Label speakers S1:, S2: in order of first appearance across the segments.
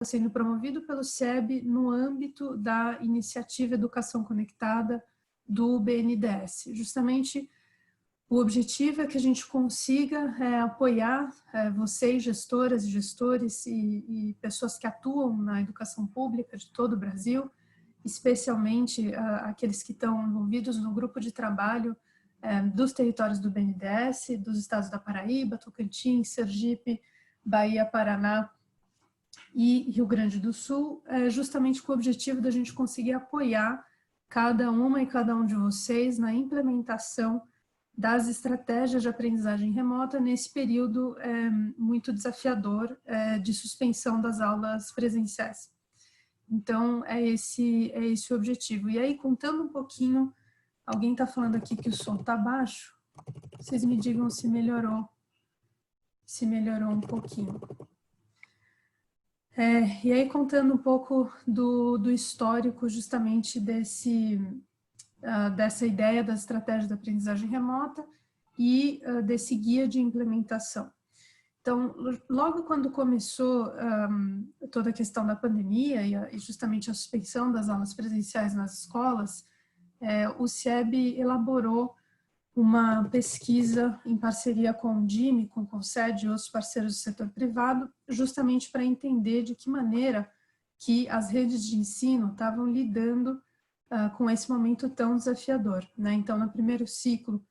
S1: sendo promovido pelo SEB no âmbito da iniciativa Educação Conectada do BNDES. Justamente o objetivo é que a gente consiga apoiar vocês, gestoras e gestores e pessoas que atuam na educação pública de todo o Brasil, especialmente aqueles que estão envolvidos no grupo de trabalho dos territórios do BNDES, dos estados da Paraíba, Tocantins, Sergipe, Bahia, Paraná e Rio Grande do Sul, justamente com o objetivo da gente conseguir apoiar cada uma e cada um de vocês na implementação das estratégias de aprendizagem remota nesse período muito desafiador de suspensão das aulas presenciais. Então, é esse o objetivo. E aí, contando um pouquinho, alguém está falando aqui que o som está baixo, vocês me digam se melhorou um pouquinho. E aí, contando um pouco do histórico justamente dessa ideia da estratégia da aprendizagem remota e desse guia de implementação. Então, logo quando começou toda a questão da pandemia e justamente a suspensão das aulas presenciais nas escolas, o SEB elaborou uma pesquisa em parceria com o DIME, com o CONSED e outros parceiros do setor privado, justamente para entender de que maneira que as redes de ensino estavam lidando com esse momento tão desafiador, né? Então, no primeiro ciclo,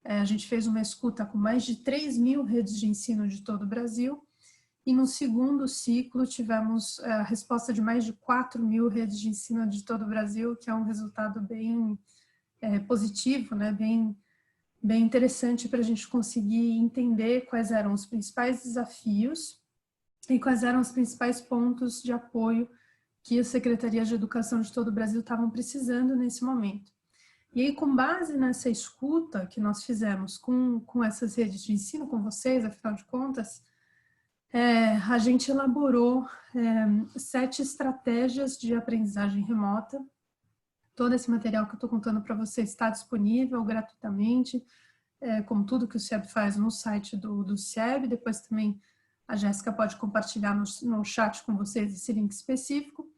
S1: a gente fez uma escuta com mais de 3.000 redes de ensino de todo o Brasil, e no segundo ciclo tivemos a resposta de mais de 4.000 redes de ensino de todo o Brasil, que é um resultado bem positivo, né? Bem interessante para a gente conseguir entender quais eram os principais desafios e quais eram os principais pontos de apoio que as secretarias de educação de todo o Brasil estavam precisando nesse momento. E aí, com base nessa escuta que nós fizemos com essas redes de ensino, com vocês, afinal de contas, a gente elaborou 7 estratégias de aprendizagem remota. Todo esse material que eu estou contando para vocês está disponível gratuitamente, como tudo que o SEB faz no site do SEB. Depois também a Jéssica pode compartilhar no chat com vocês esse link específico.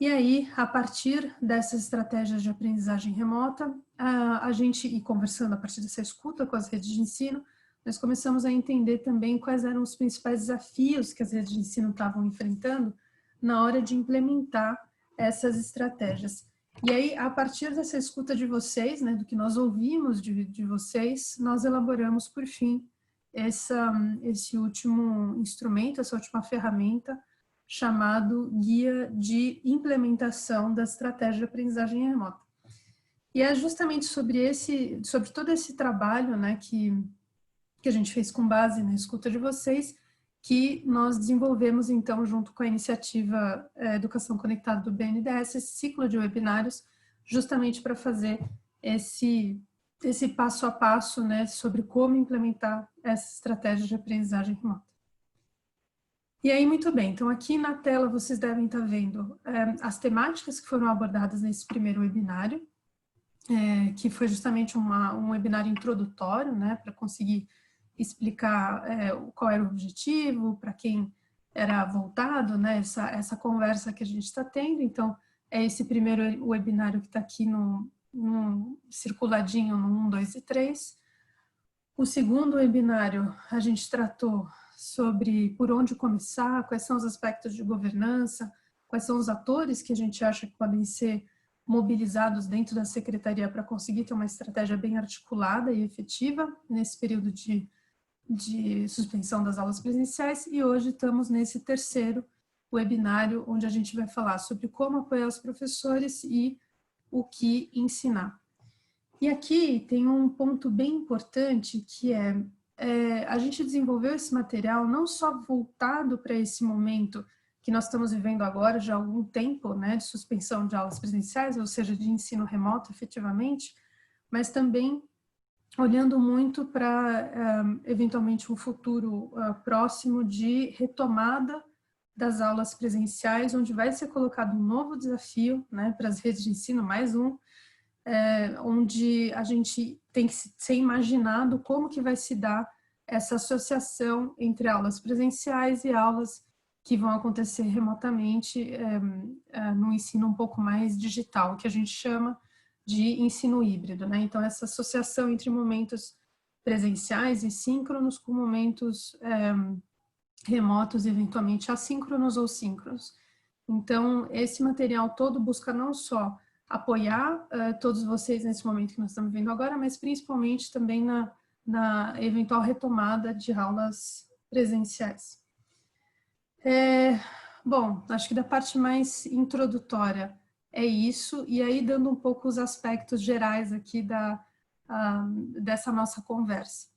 S1: E aí, a partir dessas estratégias de aprendizagem remota, a gente, e conversando a partir dessa escuta com as redes de ensino, nós começamos a entender também quais eram os principais desafios que as redes de ensino estavam enfrentando na hora de implementar essas estratégias. E aí, a partir dessa escuta de vocês, né, do que nós ouvimos de vocês, nós elaboramos, por fim, esse último instrumento, essa última ferramenta, chamado Guia de Implementação da Estratégia de Aprendizagem Remota. E é justamente sobre todo esse trabalho, né, que a gente fez com base na escuta de vocês, que nós desenvolvemos, então, junto com a iniciativa Educação Conectada do BNDES, esse ciclo de webinários, justamente para fazer esse passo a passo, né, sobre como implementar essa estratégia de aprendizagem remota. E aí, muito bem, então aqui na tela vocês devem estar vendo as temáticas que foram abordadas nesse primeiro webinário, que foi justamente um webinário introdutório, né, para conseguir explicar qual era o objetivo, para quem era voltado, né, essa conversa que a gente está tendo. Então, é esse primeiro webinário que está aqui no circuladinho no 1, 2 e 3. O segundo webinário, a gente tratou sobre por onde começar, quais são os aspectos de governança, quais são os atores que a gente acha que podem ser mobilizados dentro da secretaria para conseguir ter uma estratégia bem articulada e efetiva nesse período de suspensão das aulas presenciais. E hoje estamos nesse terceiro webinário, onde a gente vai falar sobre como apoiar os professores e o que ensinar. E aqui tem um ponto bem importante, que a gente desenvolveu esse material não só voltado para esse momento que nós estamos vivendo agora, já há algum tempo, né, de suspensão de aulas presenciais, ou seja, de ensino remoto, efetivamente, mas também olhando muito para, eventualmente, um futuro próximo de retomada das aulas presenciais, onde vai ser colocado um novo desafio, né, para as redes de ensino, mais um, onde a gente tem que ser imaginado como que vai se dar essa associação entre aulas presenciais e aulas que vão acontecer remotamente no ensino um pouco mais digital, que a gente chama de ensino híbrido, né? Então, essa associação entre momentos presenciais e síncronos com momentos remotos, eventualmente assíncronos ou síncronos. Então, esse material todo busca não só apoiar todos vocês nesse momento que nós estamos vivendo agora, mas principalmente também na eventual retomada de aulas presenciais. Bom, acho que da parte mais introdutória é isso, e aí dando um pouco os aspectos gerais aqui dessa nossa conversa.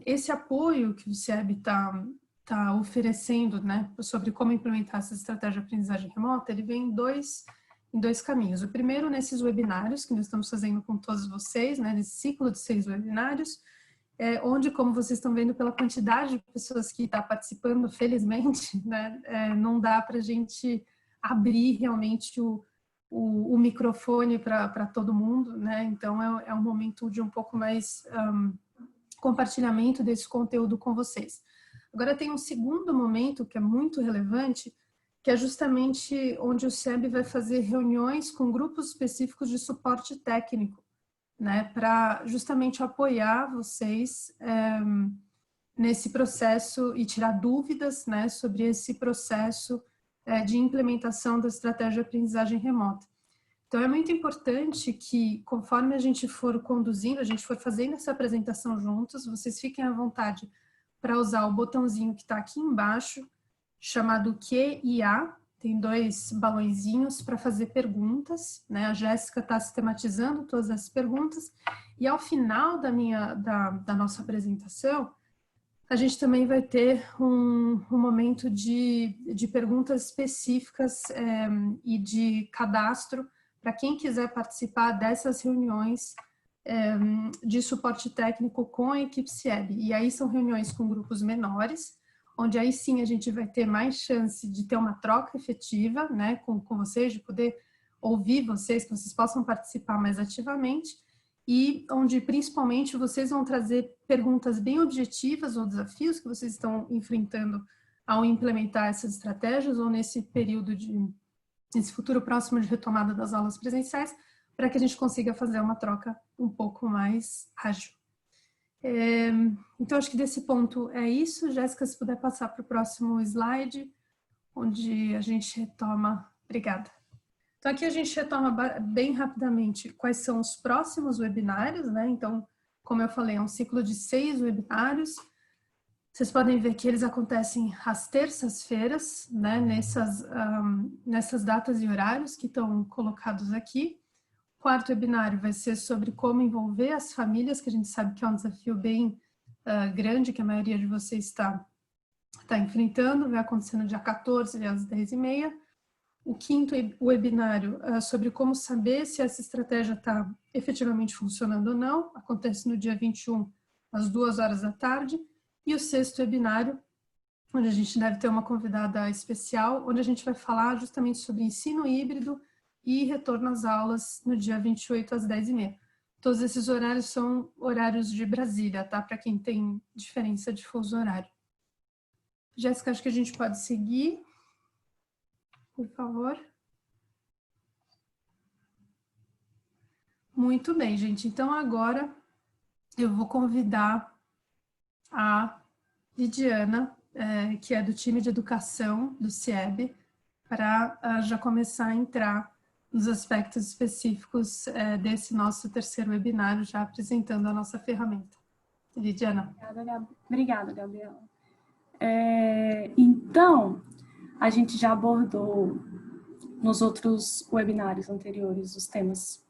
S1: Esse apoio que o CIEB está oferecendo, né, sobre como implementar essa estratégia de aprendizagem remota, ele vem em dois caminhos. O primeiro, nesses webinários que nós estamos fazendo com todos vocês, né, nesse ciclo de 6 webinários, onde, como vocês estão vendo pela quantidade de pessoas que está participando, felizmente, né, não dá para a gente abrir realmente o microfone para todo mundo, né, então é um momento de um pouco mais compartilhamento desse conteúdo com vocês. Agora tem um segundo momento que é muito relevante, que é justamente onde o CIEB vai fazer reuniões com grupos específicos de suporte técnico, né, para justamente apoiar vocês nesse processo e tirar dúvidas, né, sobre esse processo de implementação da estratégia de aprendizagem remota. Então, é muito importante que, conforme a gente for conduzindo, a gente for fazendo essa apresentação juntos, vocês fiquem à vontade para usar o botãozinho que está aqui embaixo, chamado Q&A, tem 2 balõezinhos para fazer perguntas, né? A Jéssica está sistematizando todas as perguntas, e ao final da nossa apresentação, a gente também vai ter um momento de perguntas específicas e de cadastro para quem quiser participar dessas reuniões de suporte técnico com a equipe CIEB. E aí são reuniões com grupos menores, onde aí sim a gente vai ter mais chance de ter uma troca efetiva, né, com vocês, de poder ouvir vocês, que vocês possam participar mais ativamente, e onde principalmente vocês vão trazer perguntas bem objetivas ou desafios que vocês estão enfrentando ao implementar essas estratégias ou nesse período nesse futuro próximo de retomada das aulas presenciais, para que a gente consiga fazer uma troca um pouco mais ágil. Então, acho que desse ponto é isso. Jéssica, se puder passar para o próximo slide, onde a gente retoma. Obrigada. Então, aqui a gente retoma bem rapidamente quais são os próximos webinários, né? Então, como eu falei, é um ciclo de 6 webinários. Vocês podem ver que eles acontecem às terças-feiras, né? Nessas datas e horários que estão colocados aqui. O 4º webinário vai ser sobre como envolver as famílias, que a gente sabe que é um desafio bem grande, que a maioria de vocês está enfrentando, vai acontecer no dia 14, às 10h30. O 5º webinário sobre como saber se essa estratégia está efetivamente funcionando ou não, acontece no dia 21, às 14h. E o 6º webinário, onde a gente deve ter uma convidada especial, onde a gente vai falar justamente sobre ensino híbrido e retorno às aulas no dia 28, às 10h30. Todos esses horários são horários de Brasília, tá? Para quem tem diferença de fuso horário. Jéssica, acho que a gente pode seguir. Por favor. Muito bem, gente. Então, agora eu vou convidar a Lidiana, que é do time de educação do CIEB, para já começar a entrar nos aspectos específicos desse nosso 3º webinário, já apresentando a nossa ferramenta. Lidiana.
S2: Obrigada, Gabriela. Então, a gente já abordou nos outros webinários anteriores os temas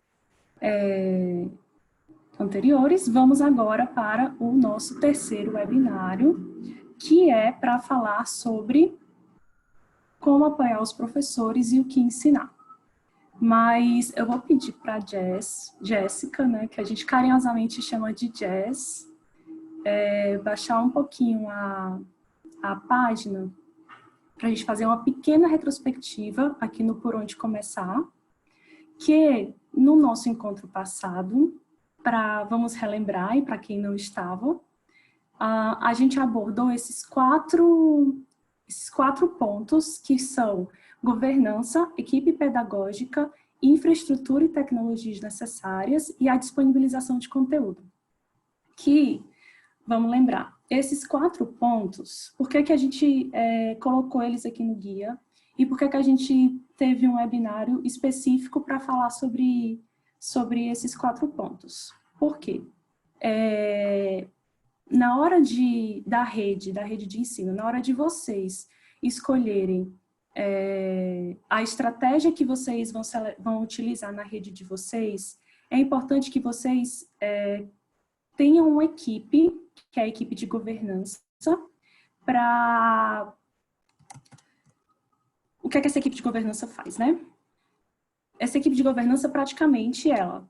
S2: anteriores. Vamos agora para o nosso 3º webinário, que é para falar sobre como apoiar os professores e o que ensinar. Mas eu vou pedir para a Jéssica, né, que a gente carinhosamente chama de Jess, baixar um pouquinho a página para a gente fazer uma pequena retrospectiva aqui no Por Onde Começar, que no nosso encontro passado, vamos relembrar, e para quem não estava, a gente abordou esses quatro esses 4 pontos, que são governança, equipe pedagógica, infraestrutura e tecnologias necessárias e a disponibilização de conteúdo. Que, vamos lembrar, esses 4 pontos, por que que a gente colocou eles aqui no guia e por que que a gente teve um webinário específico para falar sobre esses 4 pontos? Por quê? Na hora da rede de ensino, na hora de vocês escolherem a estratégia que vocês vão utilizar na rede de vocês, é importante que vocês tenham uma equipe, que é a equipe de governança, para... O que é que essa equipe de governança faz, né? Essa equipe de governança, praticamente, ela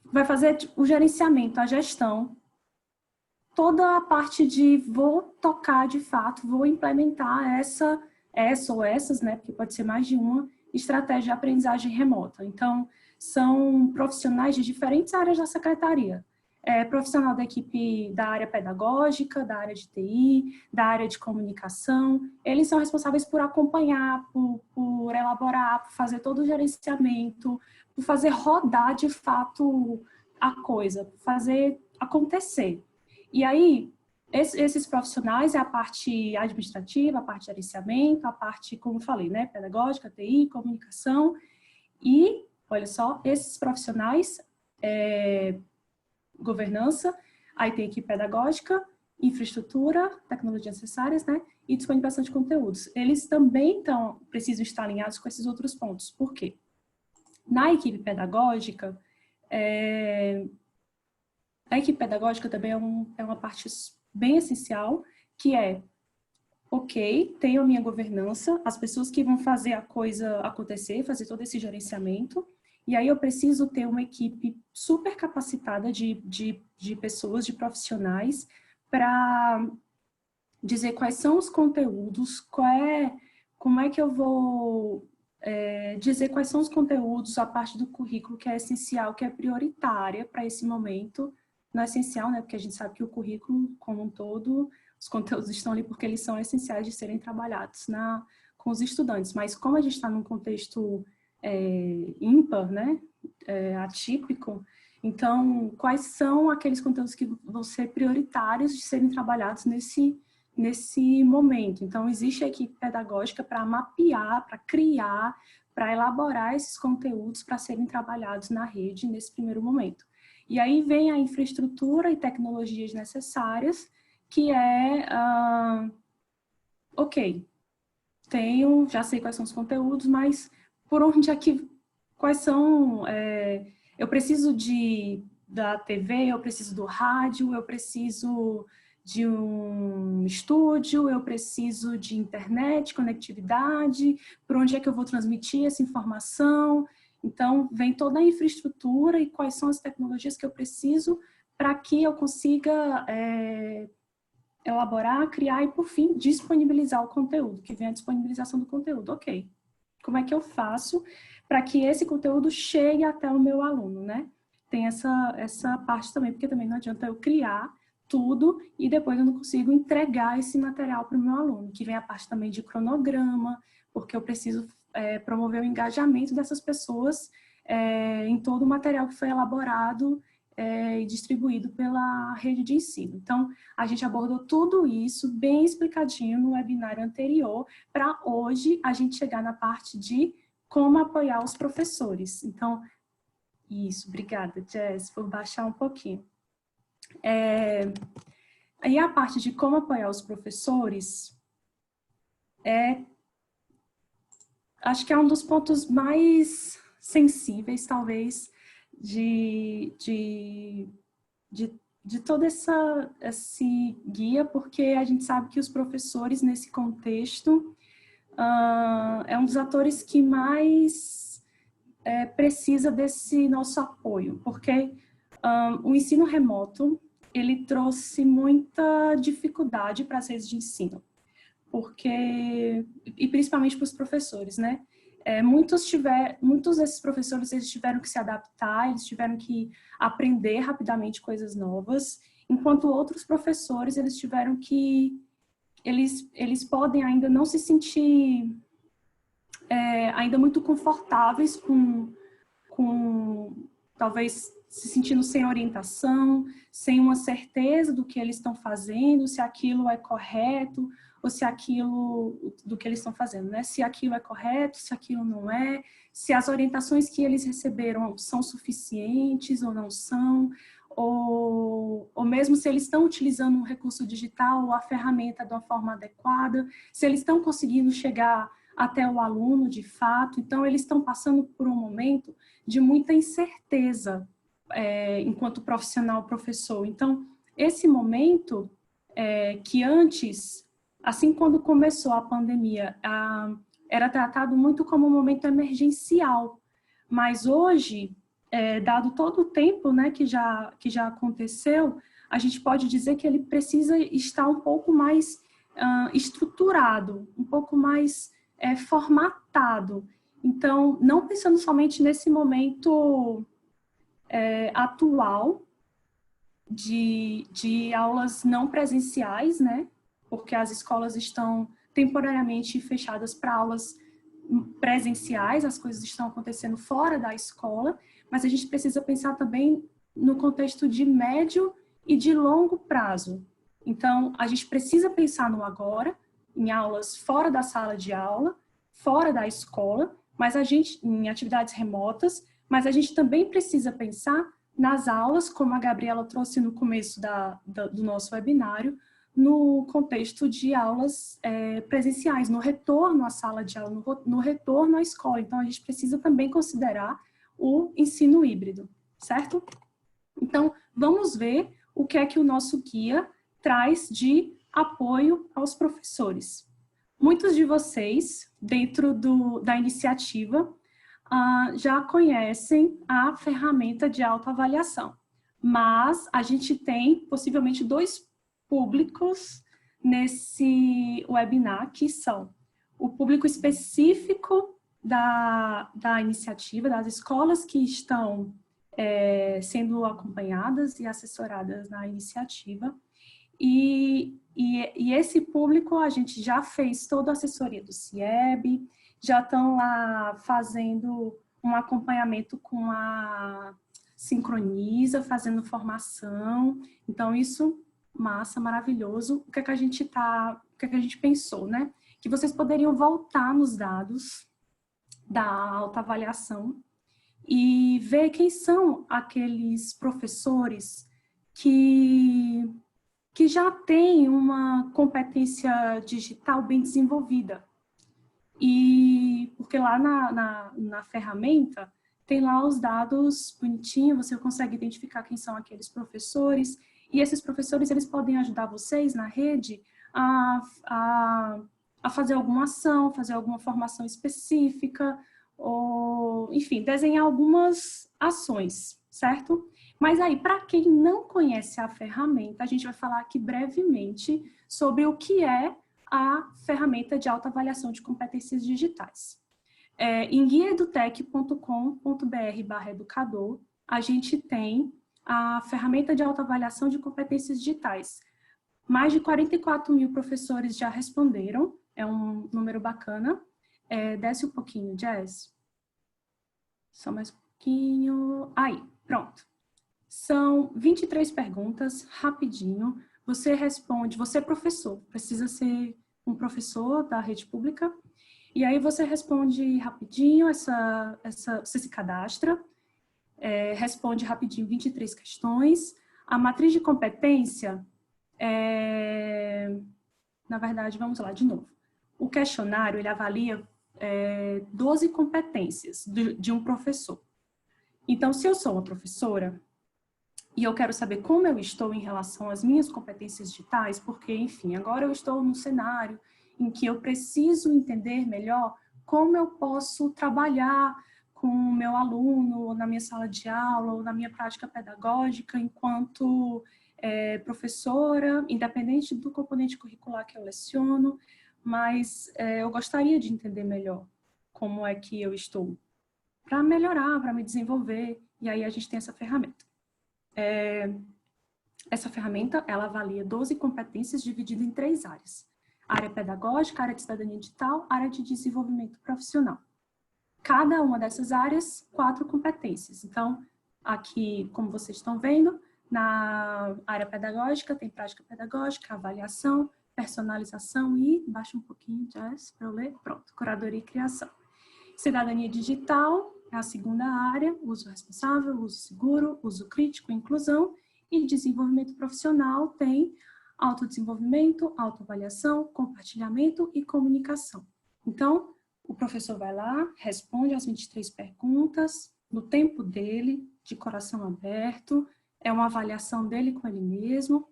S2: vai fazer o gerenciamento, a gestão, toda a parte de vou tocar de fato, vou implementar essa ou essas, né, porque pode ser mais de uma, estratégia de aprendizagem remota. Então, são profissionais de diferentes áreas da secretaria. Profissional da equipe da área pedagógica, da área de TI, da área de comunicação. Eles são responsáveis por acompanhar, por elaborar, por fazer todo o gerenciamento, por fazer rodar de fato a coisa, por fazer acontecer. E aí, esses profissionais é a parte administrativa, a parte de gerenciamento, a parte, como eu falei, né, pedagógica, TI, comunicação. E, olha só, esses profissionais, governança, aí tem equipe pedagógica, infraestrutura, tecnologias necessárias, né, e disponibilização de conteúdos. Eles também precisam estar alinhados com esses outros pontos. Por quê? Na equipe pedagógica, a equipe pedagógica também é uma parte bem essencial, que ok, tenho a minha governança, as pessoas que vão fazer a coisa acontecer, fazer todo esse gerenciamento, e aí eu preciso ter uma equipe super capacitada de pessoas, de profissionais, para dizer quais são os conteúdos, como é que eu vou dizer quais são os conteúdos, a parte do currículo que é essencial, que é prioritária para esse momento. Não é essencial, né? Porque a gente sabe que o currículo, como um todo, os conteúdos estão ali porque eles são essenciais de serem trabalhados com os estudantes. Mas como a gente está num contexto ímpar, né? Atípico, então, quais são aqueles conteúdos que vão ser prioritários de serem trabalhados nesse momento? Então, existe a equipe pedagógica para mapear, para criar, para elaborar esses conteúdos para serem trabalhados na rede nesse primeiro momento. E aí vem a infraestrutura e tecnologias necessárias, que ok, já sei quais são os conteúdos, mas por onde quais são, eu preciso da TV, eu preciso do rádio, eu preciso de um estúdio, eu preciso de internet, conectividade, por onde é que eu vou transmitir essa informação. Então, vem toda a infraestrutura e quais são as tecnologias que eu preciso para que eu consiga elaborar, criar e, por fim, disponibilizar o conteúdo, que vem a disponibilização do conteúdo. Ok, como é que eu faço para que esse conteúdo chegue até o meu aluno, né? Tem essa parte também, porque também não adianta eu criar tudo e depois eu não consigo entregar esse material para o meu aluno, que vem a parte também de cronograma, porque eu preciso promover o engajamento dessas pessoas em todo o material que foi elaborado e distribuído pela rede de ensino. Então, a gente abordou tudo isso bem explicadinho no webinário anterior, para hoje a gente chegar na parte de como apoiar os professores. Então, isso, obrigada, Jess, por baixar um pouquinho. Aí a parte de como apoiar os professores acho que é um dos pontos mais sensíveis, talvez, de todo esse guia, porque a gente sabe que os professores, nesse contexto, é um dos atores que mais precisa desse nosso apoio, porque o ensino remoto, ele trouxe muita dificuldade para as redes de ensino, e principalmente para os professores, né? Muitos desses professores, eles tiveram que se adaptar, eles tiveram que aprender rapidamente coisas novas, enquanto outros professores, eles tiveram que eles podem ainda não se sentir ainda muito confortáveis com talvez se sentindo sem orientação, sem uma certeza do que eles estão fazendo, se aquilo é correto, ou se aquilo, do que eles estão fazendo, né? Se aquilo é correto, se aquilo não é, se as orientações que eles receberam são suficientes ou não são, ou mesmo se eles estão utilizando um recurso digital ou a ferramenta de uma forma adequada, se eles estão conseguindo chegar até o aluno de fato. Então, eles estão passando por um momento de muita incerteza enquanto profissional professor. Então, esse momento que antes, assim quando começou a pandemia, era tratado muito como um momento emergencial, mas hoje, dado todo o tempo, né, que já aconteceu, a gente pode dizer que ele precisa estar um pouco mais estruturado, um pouco mais formatado. Então, não pensando somente nesse momento atual de aulas não presenciais, né? Porque as escolas estão temporariamente fechadas para aulas presenciais, as coisas estão acontecendo fora da escola, mas a gente precisa pensar também no contexto de médio e de longo prazo. Então, a gente precisa pensar no agora, em aulas fora da sala de aula, fora da escola, mas em atividades remotas, mas a gente também precisa pensar nas aulas, como a Gabriela trouxe no começo do nosso webinário, no contexto de aulas presenciais, no retorno à sala de aula, no retorno à escola. Então, a gente precisa também considerar o ensino híbrido, certo? Então, vamos ver o que é que o nosso guia traz de apoio aos professores. Muitos de vocês, dentro da iniciativa, já conhecem a ferramenta de autoavaliação, mas a gente tem possivelmente dois públicos nesse webinar, que são o público específico da iniciativa, das escolas que estão sendo acompanhadas e assessoradas na iniciativa, e esse público a gente já fez toda a assessoria do CIEB, já estão lá fazendo um acompanhamento com a Sincroniza, fazendo formação. Então, isso, massa, maravilhoso. O que é que a gente pensou, né? Que vocês poderiam voltar nos dados da autoavaliação e ver quem são aqueles professores que já têm uma competência digital bem desenvolvida. E porque lá na ferramenta tem lá os dados bonitinhos, você consegue identificar quem são aqueles professores, e esses professores eles podem ajudar vocês na rede a fazer alguma ação, fazer alguma formação específica, ou, enfim, desenhar algumas ações, certo? Mas aí, para quem não conhece a ferramenta, a gente vai falar aqui brevemente sobre o que é a ferramenta de autoavaliação de competências digitais. Em guiaedutec.com.br/educador, a gente tem a ferramenta de autoavaliação de competências digitais. Mais de 44 mil professores já responderam, é um número bacana. Desce um pouquinho, Jess. Só mais um pouquinho. Aí, pronto. São 23 perguntas, rapidinho. Você responde, você é professor, precisa ser um professor da rede pública, e aí você responde rapidinho, você se cadastra, responde rapidinho 23 questões. A matriz de competência, na verdade, vamos lá de novo. O questionário, ele avalia 12 competências de um professor. Então, se eu sou uma professora, e eu quero saber como eu estou em relação às minhas competências digitais, porque, enfim, agora eu estou num cenário em que eu preciso entender melhor como eu posso trabalhar com o meu aluno, ou na minha sala de aula, ou na minha prática pedagógica, enquanto professora, independente do componente curricular que eu leciono, mas eu gostaria de entender melhor como é que eu estou, para melhorar, para me desenvolver, e aí a gente tem essa ferramenta. Essa ferramenta, ela avalia 12 competências divididas em 3 áreas. área pedagógica, área de cidadania digital, área de desenvolvimento profissional. Cada uma dessas áreas, 4 competências. Então, aqui, como vocês estão vendo, na área pedagógica tem prática pedagógica, avaliação, personalização e, baixa um pouquinho, Jess, para eu ler, pronto, curadoria e criação. Cidadania digital é a segunda área, uso responsável, uso seguro, uso crítico, inclusão, e desenvolvimento profissional tem autodesenvolvimento, autoavaliação, compartilhamento e comunicação. Então, o professor vai lá, responde as 23 perguntas, no tempo dele, de coração aberto, é uma avaliação dele com ele mesmo,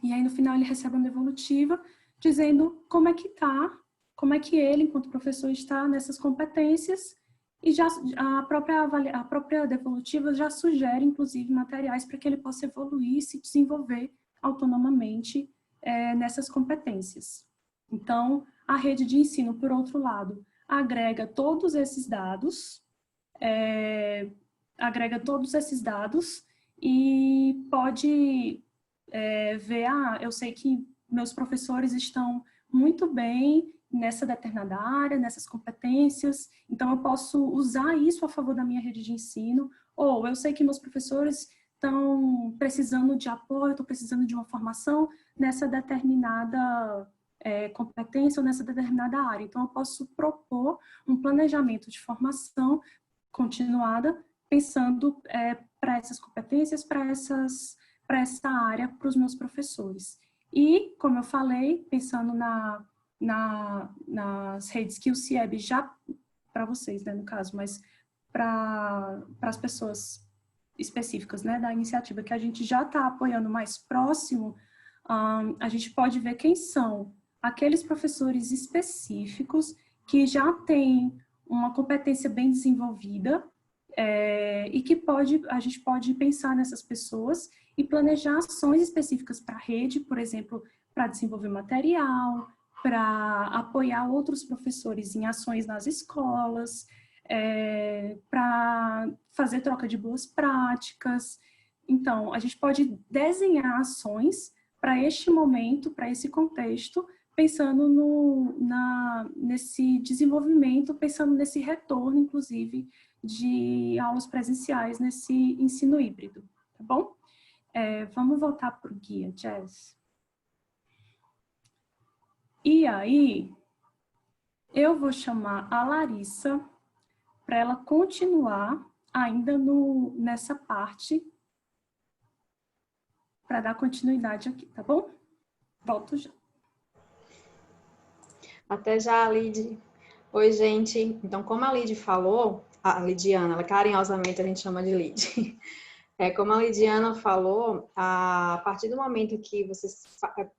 S2: e aí no final ele recebe uma devolutiva dizendo como é que tá, como é que ele, enquanto professor, está nessas competências, e já a própria devolutiva já sugere, inclusive, materiais para que ele possa evoluir e se desenvolver autonomamente nessas competências. Então, a rede de ensino, por outro lado, agrega todos esses dados, e pode ver, eu sei que meus professores estão muito bem nessa determinada área, nessas competências, então eu posso usar isso a favor da minha rede de ensino, ou eu sei que meus professores estão precisando de apoio, estão precisando de uma formação nessa determinada competência ou nessa determinada área. Então, eu posso propor um planejamento de formação continuada, pensando para essas competências, para essa área, para os meus professores. E, como eu falei, pensando nas redes que o CIEB já, para vocês, né, no caso, mas para as pessoas específicas, né, da iniciativa que a gente já está apoiando mais próximo, a gente pode ver quem são aqueles professores específicos que já têm uma competência bem desenvolvida e que a gente pode pensar nessas pessoas e planejar ações específicas para a rede, por exemplo, para desenvolver material, para apoiar outros professores em ações nas escolas, para fazer troca de boas práticas. Então, a gente pode desenhar ações para este momento, para esse contexto, pensando nesse desenvolvimento, pensando nesse retorno, inclusive, de aulas presenciais nesse ensino híbrido, tá bom? Vamos voltar para o guia, Jess. E aí, eu vou chamar a Larissa para ela continuar ainda nessa parte, para dar continuidade aqui, tá bom? Volto já.
S3: Até já, Lid. Oi, gente. Então, como a Lid falou, a Lidiana, ela carinhosamente a gente chama de Lid. Como a Lidiana falou, a partir do momento que vocês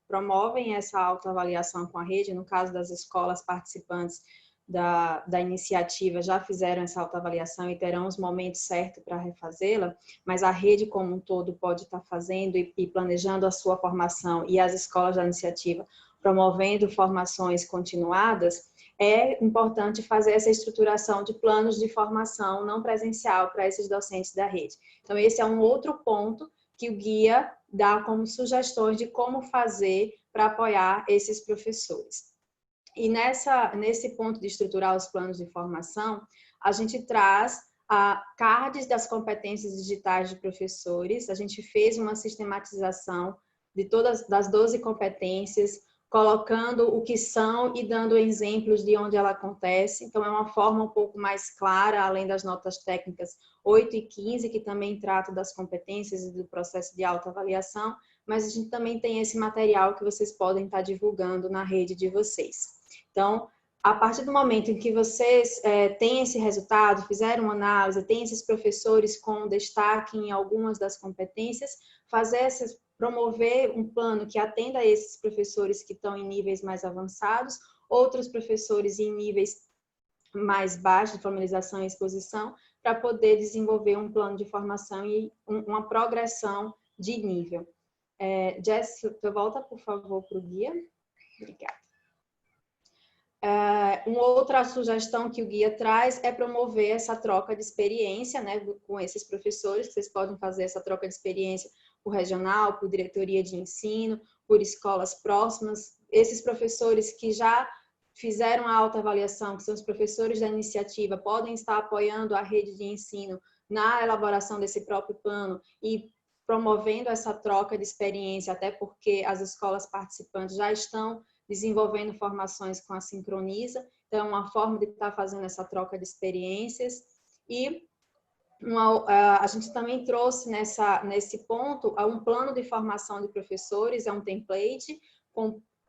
S3: promovem essa autoavaliação com a rede, no caso das escolas participantes da iniciativa já fizeram essa autoavaliação e terão os momentos certos para refazê-la, mas a rede como um todo pode estar fazendo e planejando a sua formação, e as escolas da iniciativa promovendo formações continuadas, é importante fazer essa estruturação de planos de formação não presencial para esses docentes da rede. Então, esse é um outro ponto que o guia dá como sugestões de como fazer para apoiar esses professores. E nesse ponto de estruturar os planos de formação, a gente traz cards das competências digitais de professores, a gente fez uma sistematização de todas das 12 competências, colocando o que são e dando exemplos de onde ela acontece. Então, é uma forma um pouco mais clara, além das notas técnicas 8 e 15, que também tratam das competências e do processo de autoavaliação, mas a gente também tem esse material que vocês podem estar divulgando na rede de vocês. Então, a partir do momento em que vocês têm esse resultado, fizeram uma análise, têm esses professores com destaque em algumas das competências, promover um plano que atenda a esses professores que estão em níveis mais avançados, outros professores em níveis mais baixos, de formalização e exposição, para poder desenvolver um plano de formação e uma progressão de nível. Jess, tu volta, por favor, para o guia. Obrigada. Uma outra sugestão que o guia traz é promover essa troca de experiência, né, com esses professores, que vocês podem fazer essa troca de experiência por regional, por diretoria de ensino, por escolas próximas esses professores que já fizeram a autoavaliação, que são os professores da iniciativa, podem estar apoiando a rede de ensino na elaboração desse próprio plano e promovendo essa troca de experiência, até porque as escolas participantes já estão desenvolvendo formações com a Sincroniza, então é uma forma de estar fazendo essa troca de experiências. E a gente também trouxe nesse ponto um plano de formação de professores, é um template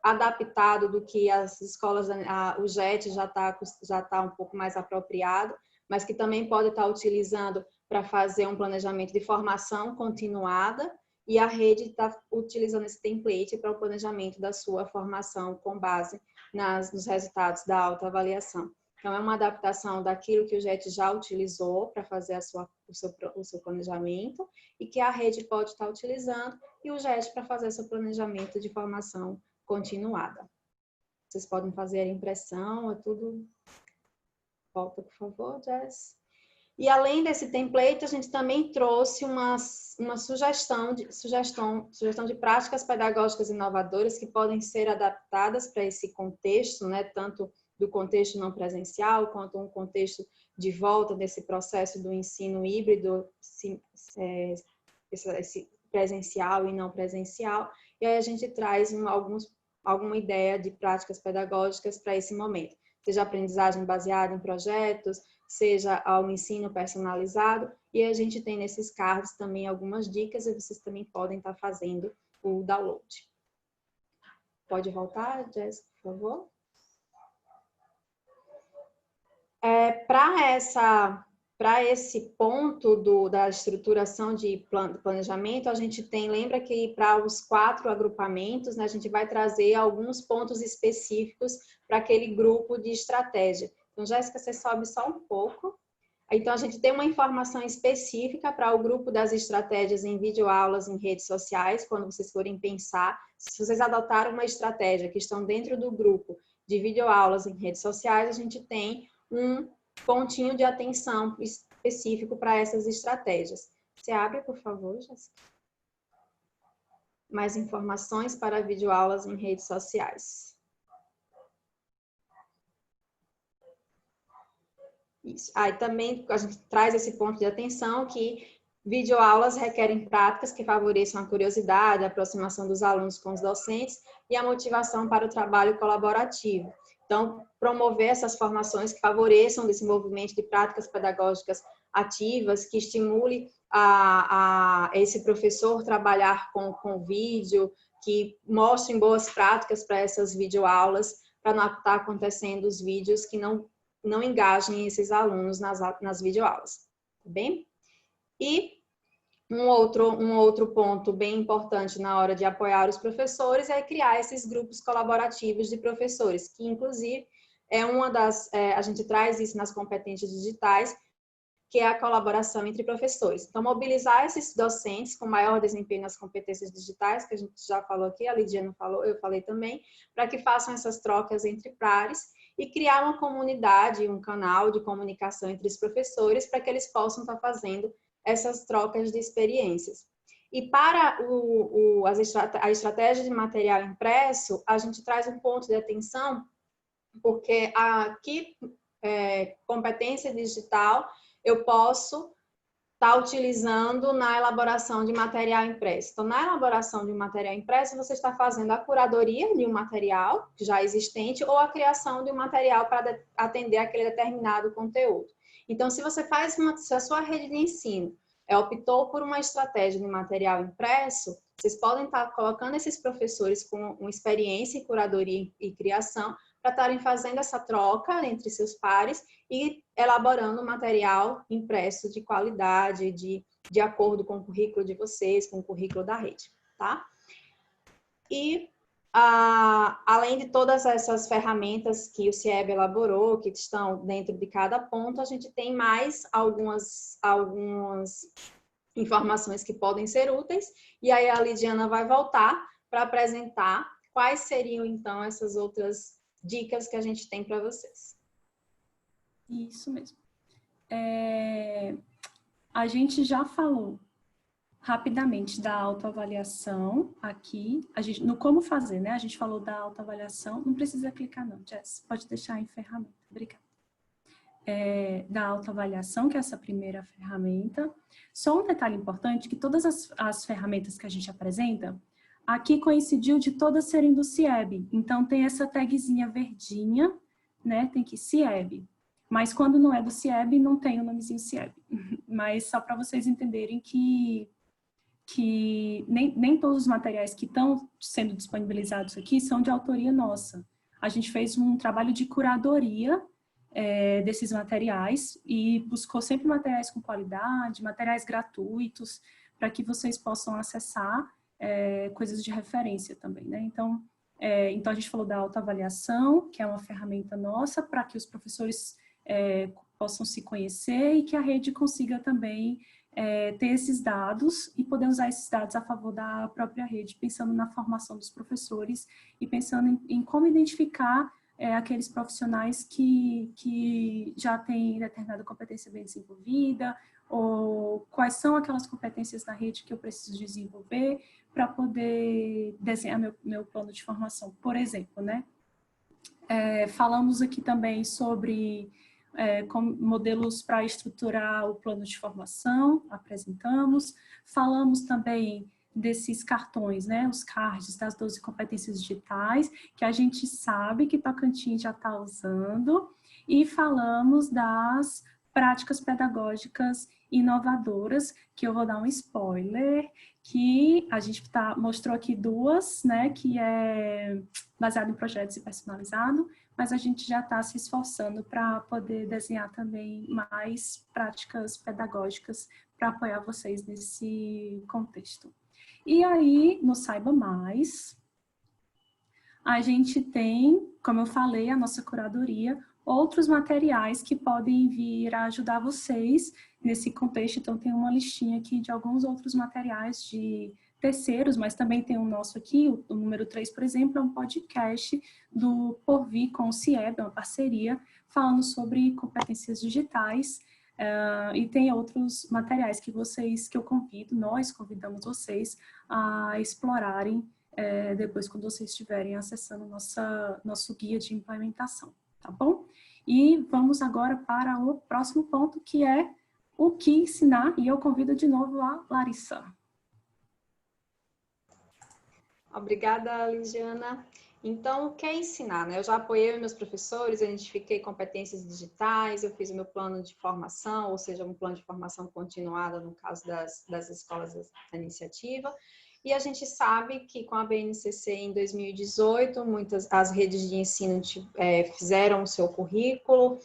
S3: adaptado do que as escolas, o JET já tá um pouco mais apropriado, mas que também pode estar utilizando para fazer um planejamento de formação continuada, e a rede está utilizando esse template para o planejamento da sua formação com base nos resultados da autoavaliação. Então, é uma adaptação daquilo que o JET já utilizou para fazer o seu planejamento e que a rede pode estar utilizando, e o JET para fazer seu planejamento de formação continuada. Vocês podem fazer a impressão, é tudo... Volta, por favor, Jess. E além desse template, a gente também trouxe uma sugestão de práticas pedagógicas inovadoras que podem ser adaptadas para esse contexto, né, tanto do contexto não presencial, quanto um contexto de volta desse processo do ensino híbrido, esse presencial e não presencial. E aí a gente traz alguma ideia de práticas pedagógicas para esse momento, seja aprendizagem baseada em projetos, seja ao ensino personalizado, e a gente tem nesses cards também algumas dicas e vocês também podem estar fazendo o download. Pode voltar, Jess, por favor? Para esse ponto da estruturação de planejamento, a gente lembra que para os 4 agrupamentos, né, a gente vai trazer alguns pontos específicos para aquele grupo de estratégia. Então, Jéssica, você sobe só um pouco. Então, a gente tem uma informação específica para o grupo das estratégias em videoaulas em redes sociais, quando vocês forem pensar, se vocês adotaram uma estratégia que estão dentro do grupo de videoaulas em redes sociais, a gente tem um pontinho de atenção específico para essas estratégias. Você abre, por favor, Jéssica? Mais informações para videoaulas em redes sociais. Isso. Aí também a gente traz esse ponto de atenção que videoaulas requerem práticas que favoreçam a curiosidade, a aproximação dos alunos com os docentes e a motivação para o trabalho colaborativo. Então, promover essas formações que favoreçam o desenvolvimento de práticas pedagógicas ativas, que estimule esse professor trabalhar com vídeo, que mostrem boas práticas para essas videoaulas, para não estar acontecendo os vídeos que não engajem esses alunos nas videoaulas, tá bem? E um outro ponto bem importante na hora de apoiar os professores é criar esses grupos colaborativos de professores, que inclusive a gente traz isso nas competências digitais, que é a colaboração entre professores. Então, mobilizar esses docentes com maior desempenho nas competências digitais, que a gente já falou aqui, a Lidiana falou, eu falei também, para que façam essas trocas entre pares e criar uma comunidade, um canal de comunicação entre os professores para que eles possam estar fazendo essas trocas de experiências. E para a estratégia de material impresso, a gente traz um ponto de atenção, porque aqui, competência digital, eu posso estar utilizando na elaboração de material impresso. Então, na elaboração de um material impresso, você está fazendo a curadoria de um material já existente ou a criação de um material para atender aquele determinado conteúdo. Então, se você se a sua rede de ensino optou por uma estratégia de material impresso, vocês podem estar colocando esses professores com uma experiência em curadoria e criação para estarem fazendo essa troca entre seus pares e elaborando um material impresso de qualidade, de acordo com o currículo de vocês, com o currículo da rede, tá? E, além de todas essas ferramentas que o CIEB elaborou, que estão dentro de cada ponto, a gente tem mais algumas informações que podem ser úteis, e aí a Lidiana vai voltar para apresentar quais seriam, então, essas outras dicas que a gente tem para vocês.
S2: Isso mesmo. A gente já falou rapidamente da autoavaliação aqui, no como fazer, né? A gente falou da autoavaliação, não precisa clicar não, Jess, pode deixar em ferramenta, obrigada. Da autoavaliação, que é essa primeira ferramenta. Só um detalhe importante, que todas as ferramentas que a gente apresenta, aqui coincidiu de todas serem do CIEB, então tem essa tagzinha verdinha, né? Tem que CIEB. Mas quando não é do CIEB, não tem o nomezinho CIEB. Mas só para vocês entenderem que nem todos os materiais que estão sendo disponibilizados aqui são de autoria nossa. A gente fez um trabalho de curadoria desses materiais e buscou sempre materiais com qualidade, materiais gratuitos, para que vocês possam acessar coisas de referência também, né? Então a gente falou da autoavaliação, que é uma ferramenta nossa para que os professores possam se conhecer e que a rede consiga também ter esses dados e poder usar esses dados a favor da própria rede, pensando na formação dos professores e pensando em como identificar aqueles profissionais que já têm determinada competência bem desenvolvida, ou quais são aquelas competências na rede que eu preciso desenvolver para poder desenhar meu plano de formação, por exemplo, né? Falamos aqui também sobre modelos para estruturar o plano de formação, apresentamos. Falamos também desses cartões, né, os cards das 12 competências digitais, que a gente sabe que Tocantins já está usando, e falamos das práticas pedagógicas inovadoras, que eu vou dar um spoiler, que a gente mostrou aqui duas, né, que é baseado em projetos e personalizado, mas a gente já está se esforçando para poder desenhar também mais práticas pedagógicas para apoiar vocês nesse contexto. E aí, no Saiba Mais, a gente tem, como eu falei, a nossa curadoria, outros materiais que podem vir a ajudar vocês nesse contexto. Então, tem uma listinha aqui de alguns outros materiais de terceiros, mas também tem o nosso aqui, o número 3, por exemplo, é um podcast do Porvir com o CIEB, é uma parceria, falando sobre competências digitais, e tem outros materiais que eu convido, nós convidamos vocês a explorarem depois quando vocês estiverem acessando nosso guia de implementação, tá bom? E vamos agora para o próximo ponto, que é o que ensinar, e eu convido de novo a Larissa.
S3: Obrigada, Lidiana. Então, o que é ensinar, né? Eu já apoiei meus professores, eu identifiquei competências digitais, eu fiz o meu plano de formação, ou seja, um plano de formação continuada, no caso das escolas da iniciativa. E a gente sabe que com a BNCC em 2018, as redes de ensino fizeram o seu currículo,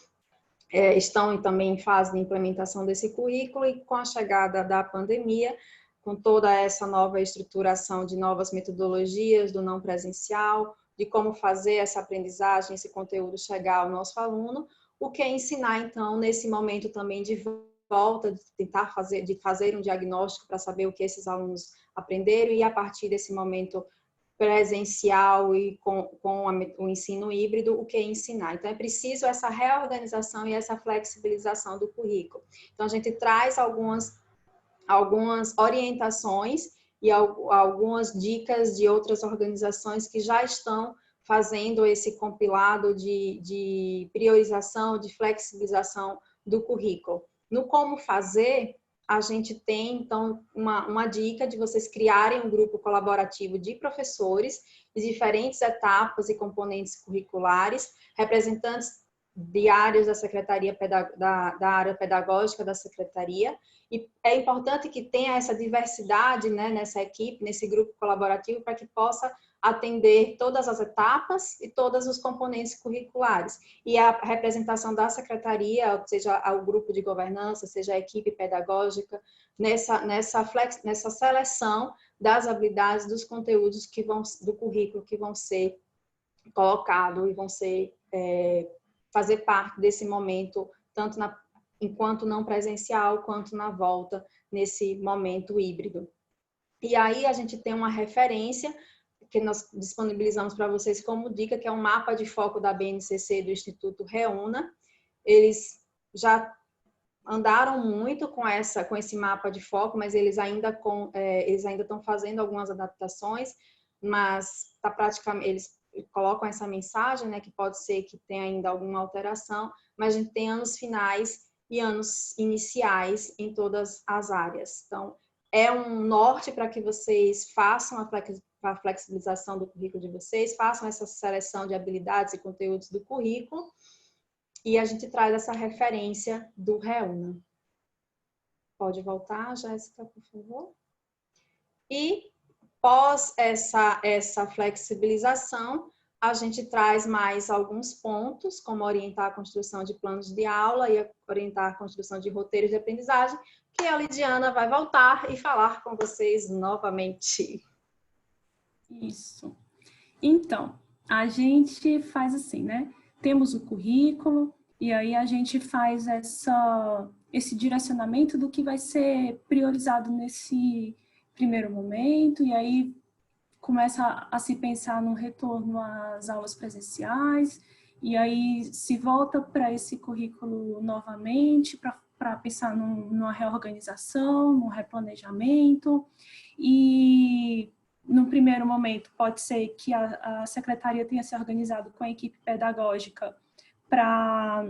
S3: estão também em fase de implementação desse currículo, e com a chegada da pandemia, com toda essa nova estruturação de novas metodologias do não presencial, de como fazer essa aprendizagem, esse conteúdo chegar ao nosso aluno, o que é ensinar, então, nesse momento também de volta, de tentar fazer um diagnóstico para saber o que esses alunos aprenderam, e a partir desse momento presencial e com o ensino híbrido, o que é ensinar. Então, é preciso essa reorganização e essa flexibilização do currículo. Então, a gente traz algumas orientações e algumas dicas de outras organizações que já estão fazendo esse compilado de priorização, de flexibilização do currículo. No como fazer, a gente tem, então, uma dica de vocês criarem um grupo colaborativo de professores de diferentes etapas e componentes curriculares, representantes diários da Secretaria da área pedagógica da Secretaria, e é importante que tenha essa diversidade, né, nessa equipe, nesse grupo colaborativo, para que possa atender todas as etapas e todos os componentes curriculares. E a representação da Secretaria, seja o grupo de governança, seja a equipe pedagógica, nessa seleção das habilidades, dos conteúdos do currículo que vão ser colocados e vão ser fazer parte desse momento, tanto enquanto não presencial, quanto na volta, nesse momento híbrido. E aí a gente tem uma referência que nós disponibilizamos para vocês como dica, que é um mapa de foco da BNCC do Instituto Reúna. Eles já andaram muito com esse mapa de foco, mas eles ainda estão fazendo algumas adaptações, mas tá praticamente, eles colocam essa mensagem, né, que pode ser que tenha ainda alguma alteração, mas a gente tem anos finais e anos iniciais em todas as áreas. Então, é um norte para que vocês façam a flexibilização do currículo de vocês, façam essa seleção de habilidades e conteúdos do currículo, e a gente traz essa referência do Reúna. Pode voltar, Jéssica, por favor. E pós essa flexibilização, a gente traz mais alguns pontos, como orientar a construção de planos de aula e orientar a construção de roteiros de aprendizagem, que a Lidiana vai voltar e falar com vocês novamente.
S2: Isso. Então, a gente faz assim, né? Temos o currículo e aí a gente faz esse direcionamento do que vai ser priorizado nesse primeiro momento, e aí começa a se pensar no retorno às aulas presenciais, e aí se volta para esse currículo novamente, para pensar numa reorganização, num replanejamento, e no primeiro momento pode ser que a secretaria tenha se organizado com a equipe pedagógica para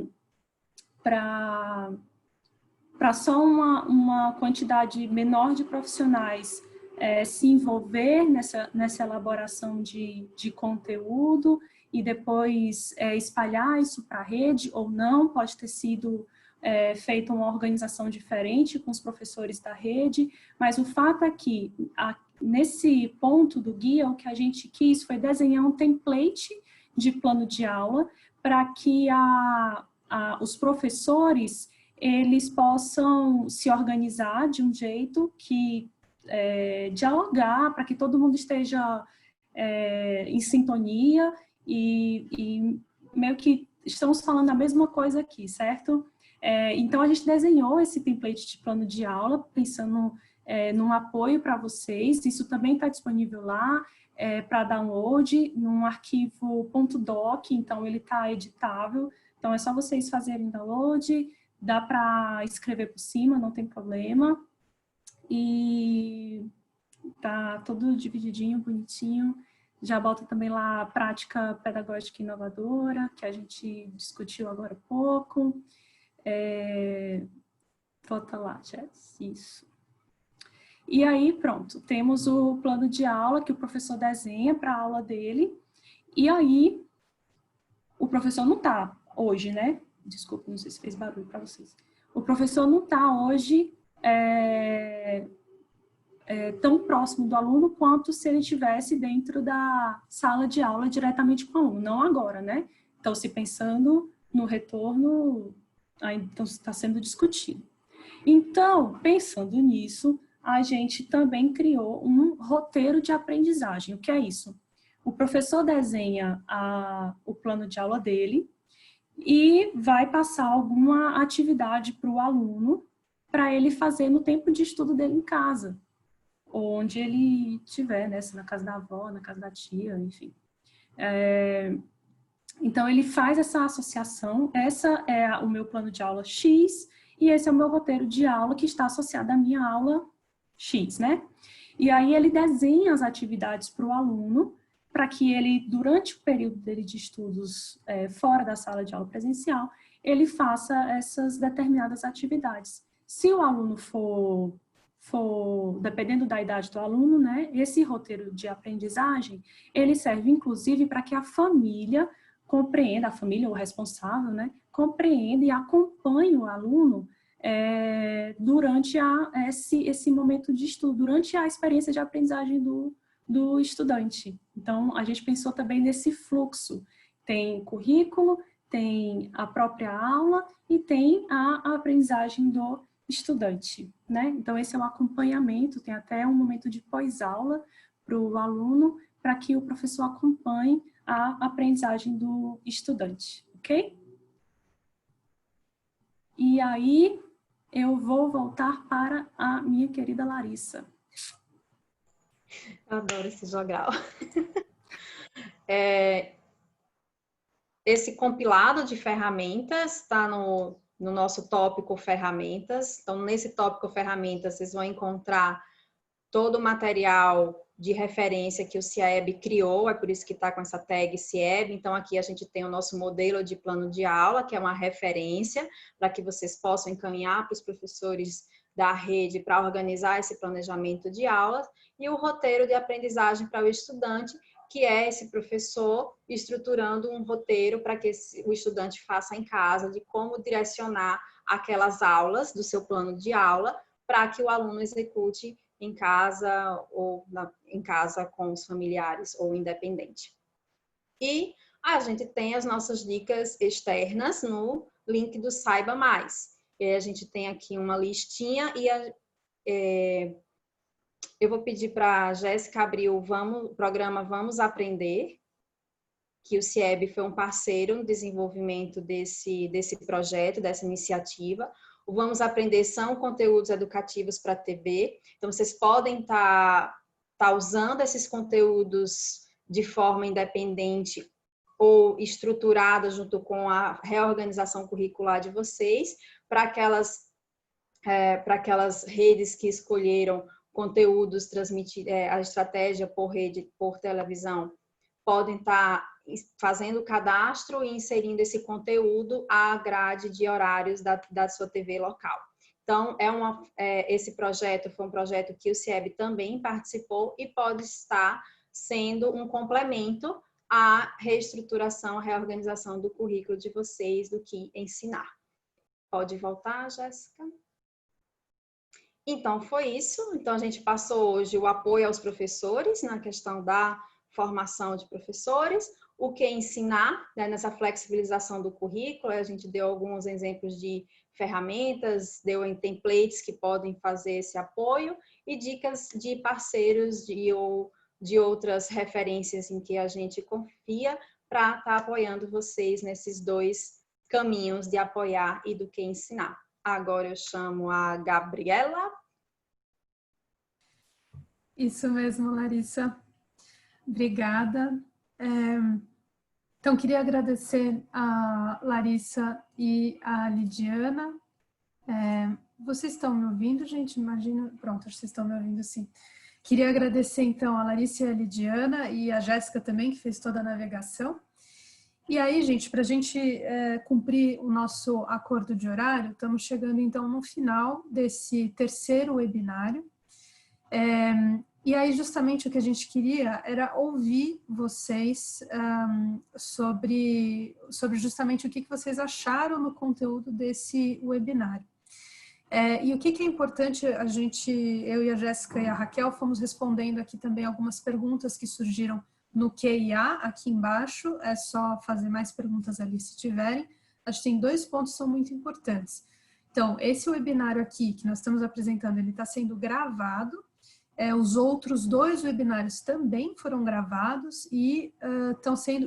S2: só uma quantidade menor de profissionais se envolver nessa elaboração de conteúdo e depois espalhar isso para a rede, ou não, pode ter sido feita uma organização diferente com os professores da rede, mas o fato é que nesse ponto do guia, o que a gente quis foi desenhar um template de plano de aula para que os professores eles possam se organizar de um jeito que dialogar, para que todo mundo esteja em sintonia e meio que estamos falando a mesma coisa aqui, certo? Então, a gente desenhou esse template de plano de aula, pensando num apoio para vocês. Isso também está disponível lá para download, num arquivo .doc, então ele está editável. Então, é só vocês fazerem download, dá para escrever por cima, não tem problema. E tá todo divididinho, bonitinho. Já bota também lá a prática pedagógica inovadora, que a gente discutiu agora há pouco. Volta lá, Jess. Isso. E aí, pronto, temos o plano de aula que o professor desenha para a aula dele. E aí, o professor não está hoje, né? Desculpa, não sei se fez barulho para vocês. O professor não está hoje tão próximo do aluno quanto se ele estivesse dentro da sala de aula diretamente com o aluno. Não agora, né? Então, se pensando no retorno, então está sendo discutido. Então, pensando nisso, a gente também criou um roteiro de aprendizagem. O que é isso? O professor desenha o plano de aula dele e vai passar alguma atividade para o aluno para ele fazer no tempo de estudo dele em casa, onde ele estiver, né? Se na casa da avó, na casa da tia, enfim. Então, ele faz essa associação, essa é o meu plano de aula X, e esse é o meu roteiro de aula que está associado à minha aula X, né? E aí ele desenha as atividades para o aluno, para que ele, durante o período dele de estudos fora da sala de aula presencial, ele faça essas determinadas atividades. Se o aluno for, dependendo da idade do aluno, né, esse roteiro de aprendizagem, ele serve inclusive para que a família compreenda, a família ou o responsável, né, compreenda e acompanhe o aluno durante esse momento de estudo, durante a experiência de aprendizagem do estudante. Então, a gente pensou também nesse fluxo. Tem currículo, tem a própria aula e tem a aprendizagem do estudante, né? Então, esse é o acompanhamento, tem até um momento de pós-aula para o aluno, para que o professor acompanhe a aprendizagem do estudante, ok? E aí, eu vou voltar para a minha querida Larissa.
S3: Eu adoro esse jogral. Esse compilado de ferramentas está no no nosso tópico ferramentas. Então, nesse tópico ferramentas, vocês vão encontrar todo o material de referência que o CIEB criou, é por isso que está com essa tag CIEB. Então, aqui a gente tem o nosso modelo de plano de aula, que é uma referência para que vocês possam encaminhar para os professores da rede para organizar esse planejamento de aulas, e o roteiro de aprendizagem para o estudante, que é esse professor estruturando um roteiro para que o estudante faça em casa, de como direcionar aquelas aulas do seu plano de aula para que o aluno execute em casa ou em casa com os familiares ou independente. E a gente tem as nossas dicas externas no link do Saiba Mais. E a gente tem aqui uma listinha e eu vou pedir para a Jéssica abrir o programa Vamos Aprender, que o CIEB foi um parceiro no desenvolvimento desse projeto, dessa iniciativa. O Vamos Aprender são conteúdos educativos para a TV, então vocês podem estar usando esses conteúdos de forma independente ou estruturada junto com a reorganização curricular de vocês, para aquelas redes que escolheram conteúdos transmitidos, a estratégia por rede, por televisão, podem estar fazendo o cadastro e inserindo esse conteúdo à grade de horários da sua TV local. Então, esse projeto foi um projeto que o CIEB também participou e pode estar sendo um complemento à reestruturação, à reorganização do currículo de vocês, do que ensinar. Pode voltar, Jéssica? Então, foi isso. Então, a gente passou hoje o apoio aos professores na questão da formação de professores, o que ensinar, né, nessa flexibilização do currículo. A gente deu alguns exemplos de ferramentas, deu em templates que podem fazer esse apoio e dicas de parceiros ou de outras referências em que a gente confia para estar apoiando vocês nesses dois caminhos de apoiar e do que ensinar. Agora eu chamo a Gabriela.
S1: Isso mesmo, Larissa. Obrigada. Então, queria agradecer a Larissa e a Lidiana. Vocês estão me ouvindo, gente? Imagina. Pronto, vocês estão me ouvindo, sim. Queria agradecer, então, a Larissa e a Lidiana e a Jéssica também, que fez toda a navegação. E aí, gente, para a gente cumprir o nosso acordo de horário, estamos chegando, então, no final desse terceiro webinário. E aí, justamente, o que a gente queria era ouvir vocês sobre justamente o que vocês acharam no conteúdo desse webinário. E o que é importante, eu e a Jéssica e a Raquel fomos respondendo aqui também algumas perguntas que surgiram no Q&A aqui embaixo, é só fazer mais perguntas ali se tiverem. Acho que tem 2 pontos que são muito importantes. Então, esse webinário aqui que nós estamos apresentando, ele está sendo gravado, os outros 2 webinários também foram gravados e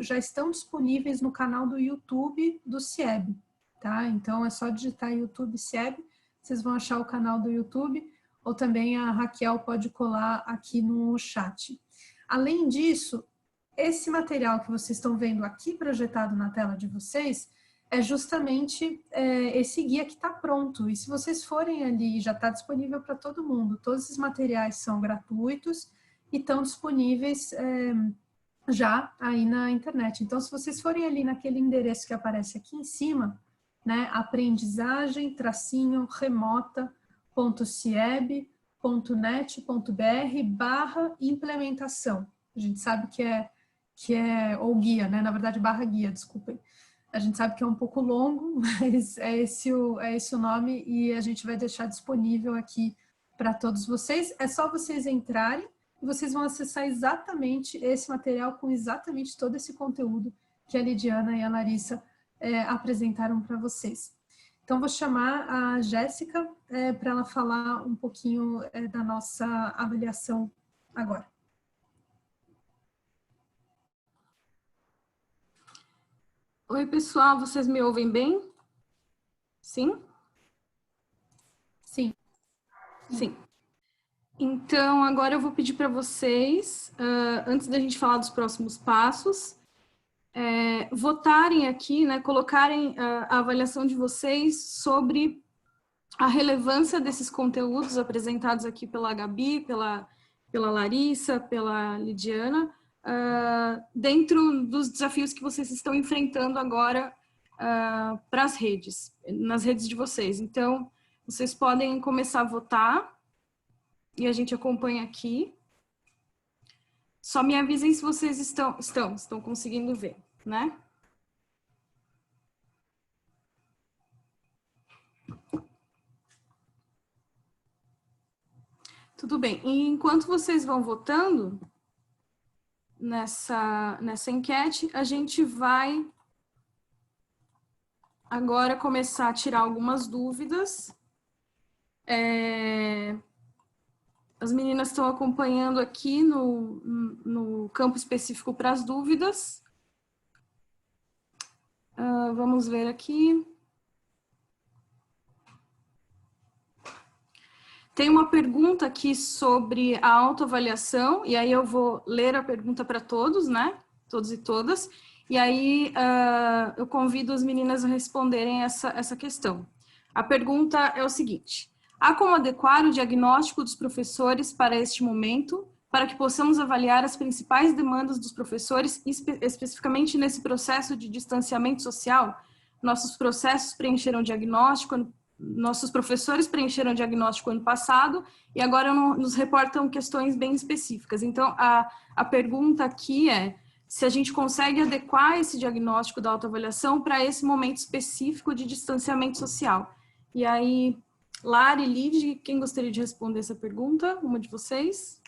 S1: já estão disponíveis no canal do YouTube do CIEB, tá? Então, é só digitar YouTube CIEB, vocês vão achar o canal do YouTube, ou também a Raquel pode colar aqui no chat. Além disso, esse material que vocês estão vendo aqui projetado na tela de vocês é justamente esse guia que está pronto. E se vocês forem ali, já está disponível para todo mundo. Todos esses materiais são gratuitos e estão disponíveis já aí na internet. Então, se vocês forem ali naquele endereço que aparece aqui em cima, né, aprendizagem-remota.cieb.net.br/implementação. A gente sabe que é ou guia, né? Na verdade, /guia, desculpem. A gente sabe que é um pouco longo, mas é esse o nome e a gente vai deixar disponível aqui para todos vocês. É só vocês entrarem e vocês vão acessar exatamente esse material com exatamente todo esse conteúdo que a Lidiana e a Larissa apresentaram para vocês. Então, vou chamar a Jéssica para ela falar um pouquinho da nossa avaliação agora.
S4: Oi, pessoal, vocês me ouvem bem? Sim?
S1: Sim.
S4: Sim. Então, agora eu vou pedir para vocês, antes da gente falar dos próximos passos, votarem aqui, né, colocarem a avaliação de vocês sobre a relevância desses conteúdos apresentados aqui pela Gabi, pela Larissa, pela Lidiana, dentro dos desafios que vocês estão enfrentando agora para as redes, nas redes de vocês. Então, vocês podem começar a votar e a gente acompanha aqui. Só me avisem se vocês estão conseguindo ver, né? Tudo bem. E enquanto vocês vão votando nessa enquete, a gente vai agora começar a tirar algumas dúvidas. As meninas estão acompanhando aqui no campo específico para as dúvidas. Vamos ver aqui. Tem uma pergunta aqui sobre a autoavaliação, e aí eu vou ler a pergunta para todos, né? Todos e todas. E aí eu convido as meninas a responderem essa questão. A pergunta é o seguinte: há como adequar o diagnóstico dos professores para este momento, para que possamos avaliar as principais demandas dos professores, especificamente nesse processo de distanciamento social? Nossos processos preencheram diagnóstico, nossos professores preencheram diagnóstico ano passado e agora nos reportam questões bem específicas. Então, a pergunta aqui é se a gente consegue adequar esse diagnóstico da autoavaliação para esse momento específico de distanciamento social. E aí, Lara e Lid, quem gostaria de responder essa pergunta? Uma de vocês?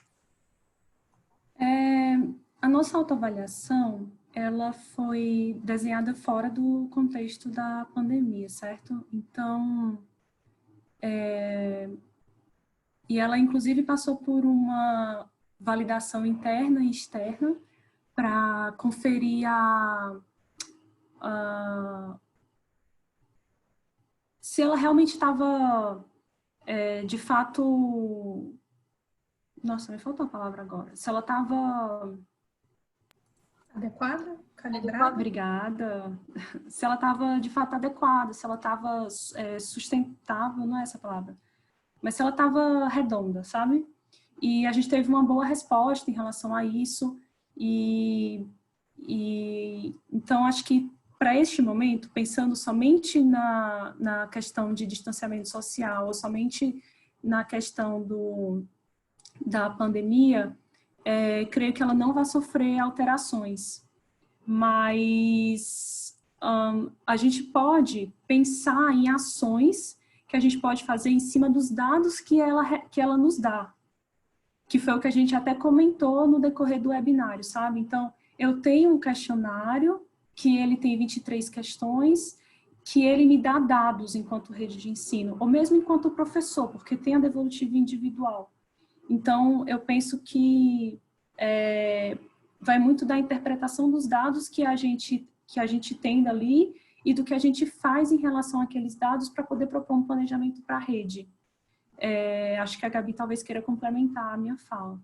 S2: A nossa autoavaliação, ela foi desenhada fora do contexto da pandemia, certo? Então, e ela inclusive passou por uma validação interna e externa para conferir se ela realmente estava, de fato... Nossa, me faltou a palavra agora. Se ela estava...
S1: Adequada? Calibrada?
S2: Obrigada. Se ela estava, de fato, adequada, se ela estava sustentável, não é essa a palavra, mas se ela estava redonda, sabe? E a gente teve uma boa resposta em relação a isso. Então, acho que para este momento, pensando somente na questão de distanciamento social ou somente na questão da pandemia, creio que ela não vai sofrer alterações. Mas a gente pode pensar em ações que a gente pode fazer em cima dos dados que ela nos dá, que foi o que a gente até comentou no decorrer do webinário, sabe? Então, eu tenho um questionário que ele tem 23 questões, que ele me dá dados enquanto rede de ensino, ou mesmo enquanto professor, porque tem a devolutiva individual. Então, eu penso que vai muito da interpretação dos dados que a gente tem dali e do que a gente faz em relação àqueles dados para poder propor um planejamento para a rede. Acho que a Gabi talvez queira complementar a minha fala.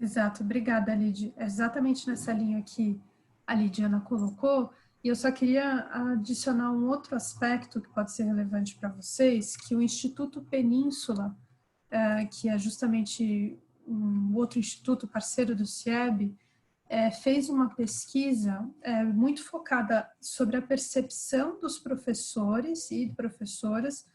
S1: Exato, obrigada, Lid. É exatamente nessa linha que a Lidiana colocou, e eu só queria adicionar um outro aspecto que pode ser relevante para vocês, que o Instituto Península, que é justamente um outro instituto parceiro do CIEB, fez uma pesquisa muito focada sobre a percepção dos professores e professoras,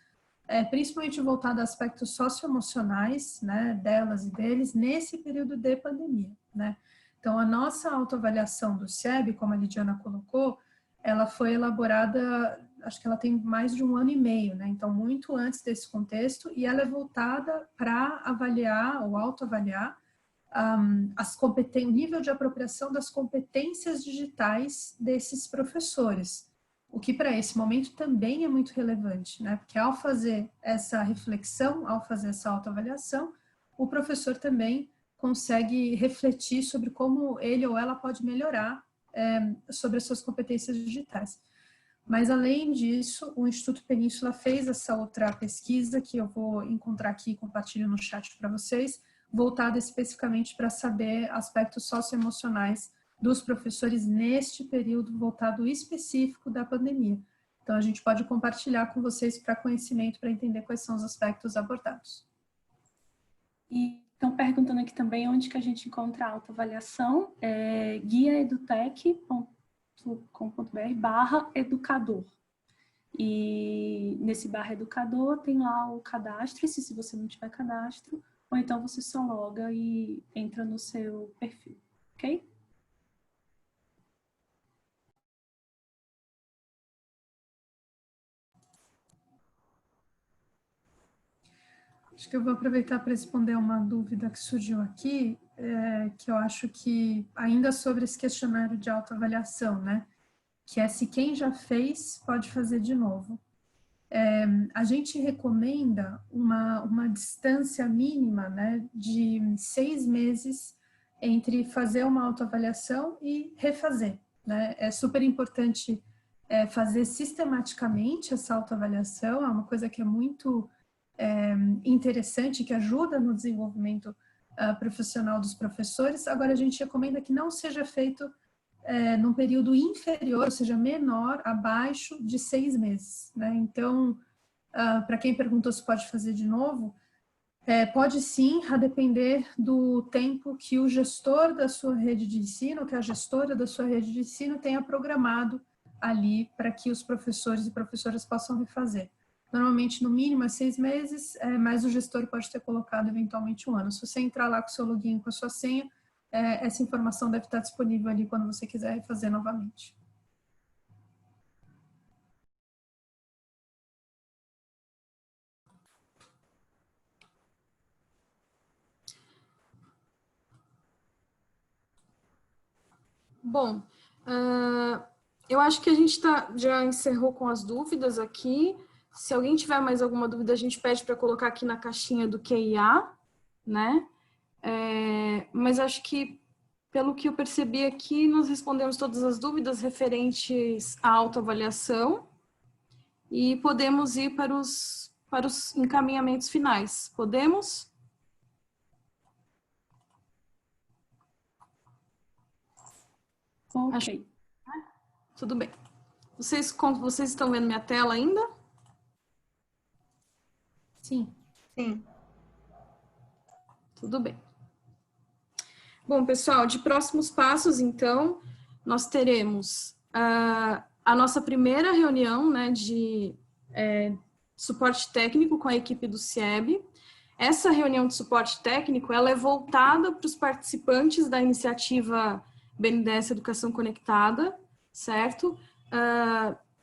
S1: principalmente voltada a aspectos socioemocionais, né, delas e deles, nesse período de pandemia, né? Então, a nossa autoavaliação do CIEB, como a Lidiana colocou, ela foi elaborada, acho que ela tem mais de 1 ano e meio, né? Então, muito antes desse contexto, e ela é voltada para avaliar ou autoavaliar o nível de apropriação das competências digitais desses professores, o que para esse momento também é muito relevante, né? Porque ao fazer essa reflexão, ao fazer essa autoavaliação, o professor também consegue refletir sobre como ele ou ela pode melhorar sobre as suas competências digitais. Mas, além disso, o Instituto Península fez essa outra pesquisa, que eu vou encontrar aqui e compartilho no chat para vocês, voltada especificamente para saber aspectos socioemocionais dos professores neste período voltado específico da pandemia. Então, a gente pode compartilhar com vocês para conhecimento, para entender quais são os aspectos abordados.
S2: E estão perguntando aqui também onde que a gente encontra a autoavaliação, guiaedutec.com.br/educador. E nesse /educador tem lá o cadastro, se você não tiver cadastro, ou então você só loga e entra no seu perfil, ok?
S1: Acho que eu vou aproveitar para responder uma dúvida que surgiu aqui, que eu acho que ainda sobre esse questionário de autoavaliação, né? Que é se quem já fez pode fazer de novo. A gente recomenda uma distância mínima, né, de 6 meses entre fazer uma autoavaliação e refazer, né? É super importante fazer sistematicamente essa autoavaliação, é uma coisa que é muito interessante, que ajuda no desenvolvimento profissional dos professores. Agora, a gente recomenda que não seja feito num período inferior, ou seja, menor, abaixo de 6 meses, né? Então, para quem perguntou se pode fazer de novo, pode sim, a depender do tempo que o gestor da sua rede de ensino, que a gestora da sua rede de ensino tenha programado ali para que os professores e professoras possam refazer. Normalmente, no mínimo, é 6 meses, mas o gestor pode ter colocado eventualmente 1 ano. Se você entrar lá com o seu login, com a sua senha, essa informação deve estar disponível ali quando você quiser refazer novamente.
S4: Bom, eu acho que a gente já encerrou com as dúvidas aqui. Se alguém tiver mais alguma dúvida, a gente pede para colocar aqui na caixinha do QIA, né? Mas acho que, pelo que eu percebi aqui, nós respondemos todas as dúvidas referentes à autoavaliação e podemos ir para os encaminhamentos finais. Podemos?
S2: Ok.
S4: Tudo bem. Vocês estão vendo minha tela ainda?
S1: Sim.
S3: Sim.
S4: Tudo bem. Bom, pessoal, de próximos passos, então, nós teremos a nossa primeira reunião, né, de suporte técnico com a equipe do CIEB. Essa reunião de suporte técnico, ela é voltada para os participantes da iniciativa BNDES Educação Conectada, certo?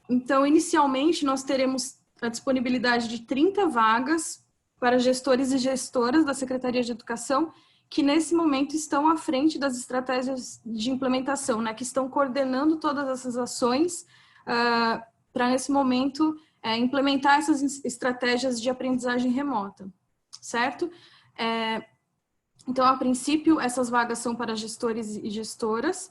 S4: Então, inicialmente, nós teremos a disponibilidade de 30 vagas para gestores e gestoras da Secretaria de Educação, que nesse momento estão à frente das estratégias de implementação, né, que estão coordenando todas essas ações para, nesse momento, implementar essas estratégias de aprendizagem remota, certo? Então, a princípio, essas vagas são para gestores e gestoras,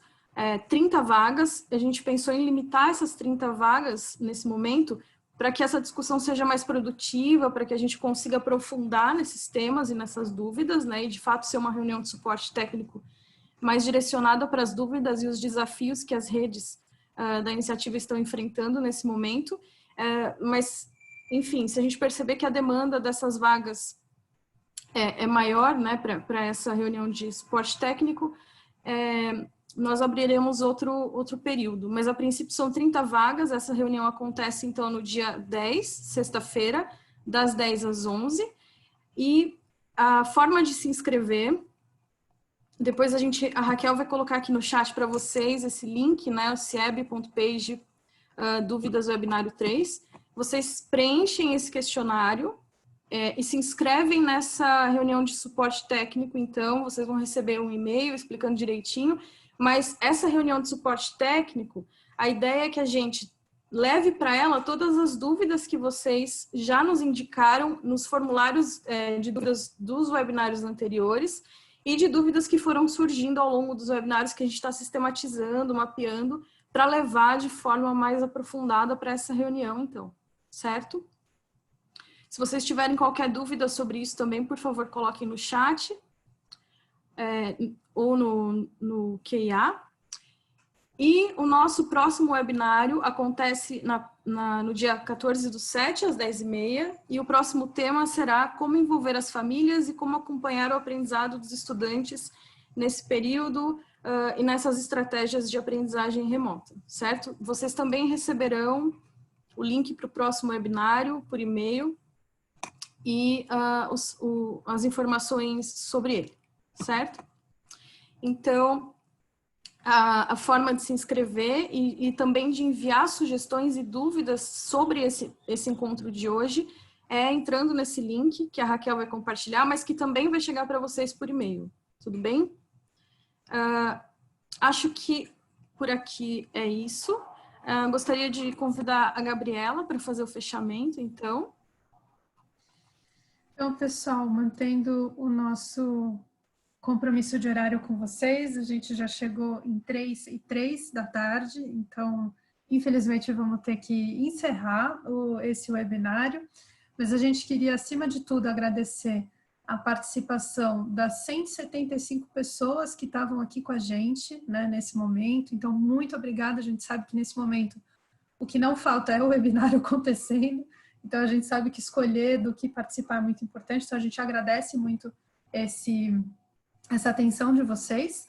S4: 30 vagas. A gente pensou em limitar essas 30 vagas nesse momento para que essa discussão seja mais produtiva, para que a gente consiga aprofundar nesses temas e nessas dúvidas, né, e de fato ser uma reunião de suporte técnico mais direcionada para as dúvidas e os desafios que as redes da iniciativa estão enfrentando nesse momento. Mas, enfim, se a gente perceber que a demanda dessas vagas é maior, né, para essa reunião de suporte técnico, nós abriremos outro período, mas a princípio são 30 vagas. Essa reunião acontece então no dia 10, sexta-feira, das 10 às 11, e a forma de se inscrever, depois a Raquel vai colocar aqui no chat para vocês esse link, né, o cieb.page dúvidas webinário 3, vocês preenchem esse questionário e se inscrevem nessa reunião de suporte técnico. Então vocês vão receber um e-mail explicando direitinho. Mas essa reunião de suporte técnico, a ideia é que a gente leve para ela todas as dúvidas que vocês já nos indicaram nos formulários de dúvidas dos webinários anteriores e de dúvidas que foram surgindo ao longo dos webinários que a gente está sistematizando, mapeando, para levar de forma mais aprofundada para essa reunião, então, certo? Se vocês tiverem qualquer dúvida sobre isso também, por favor, coloquem no chat. Ou no QIA. E o nosso próximo webinário acontece no dia 14/7, às 10h30, e o próximo tema será como envolver as famílias e como acompanhar o aprendizado dos estudantes nesse período e nessas estratégias de aprendizagem remota, certo? Vocês também receberão o link para o próximo webinário por e-mail e as informações sobre ele, certo? Então, a forma de se inscrever e também de enviar sugestões e dúvidas sobre esse encontro de hoje é entrando nesse link que a Raquel vai compartilhar, mas que também vai chegar para vocês por e-mail. Tudo bem? Acho que por aqui é isso. Gostaria de convidar a Gabriela para fazer o fechamento, então.
S1: Então, pessoal, mantendo o nosso compromisso de horário com vocês, a gente já chegou em 3h03 da tarde, então, infelizmente, vamos ter que encerrar esse webinário, mas a gente queria, acima de tudo, agradecer a participação das 175 pessoas que estavam aqui com a gente, né, nesse momento, então, muito obrigada, a gente sabe que nesse momento o que não falta é o webinário acontecendo, então a gente sabe que escolher do que participar é muito importante, então a gente agradece muito essa atenção de vocês.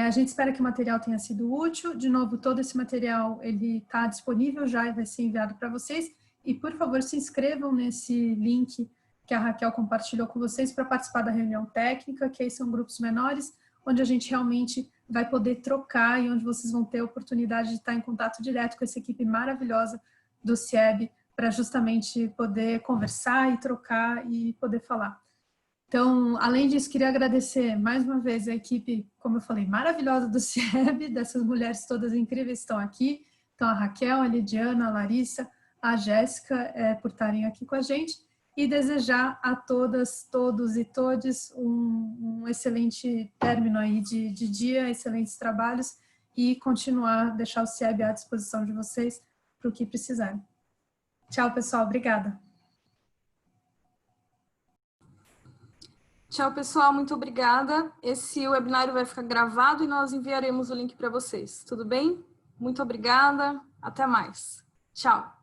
S1: A gente espera que o material tenha sido útil. De novo, todo esse material ele está disponível já e vai ser enviado para vocês. E, por favor, se inscrevam nesse link que a Raquel compartilhou com vocês para participar da reunião técnica, que aí são grupos menores, onde a gente realmente vai poder trocar e onde vocês vão ter a oportunidade de estar em contato direto com essa equipe maravilhosa do CIEB para justamente poder conversar e trocar e poder falar. Então, além disso, queria agradecer mais uma vez a equipe, como eu falei, maravilhosa do CIEB, dessas mulheres todas incríveis que estão aqui. Então, a Raquel, a Lidiana, a Larissa, a Jéssica, por estarem aqui com a gente. E desejar a todas, todos e todes um excelente término aí de dia, excelentes trabalhos e deixar o CIEB à disposição de vocês para o que precisarem. Tchau, pessoal. Obrigada.
S4: Tchau, pessoal. Muito obrigada. Esse webinário vai ficar gravado e nós enviaremos o link para vocês. Tudo bem? Muito obrigada. Até mais. Tchau.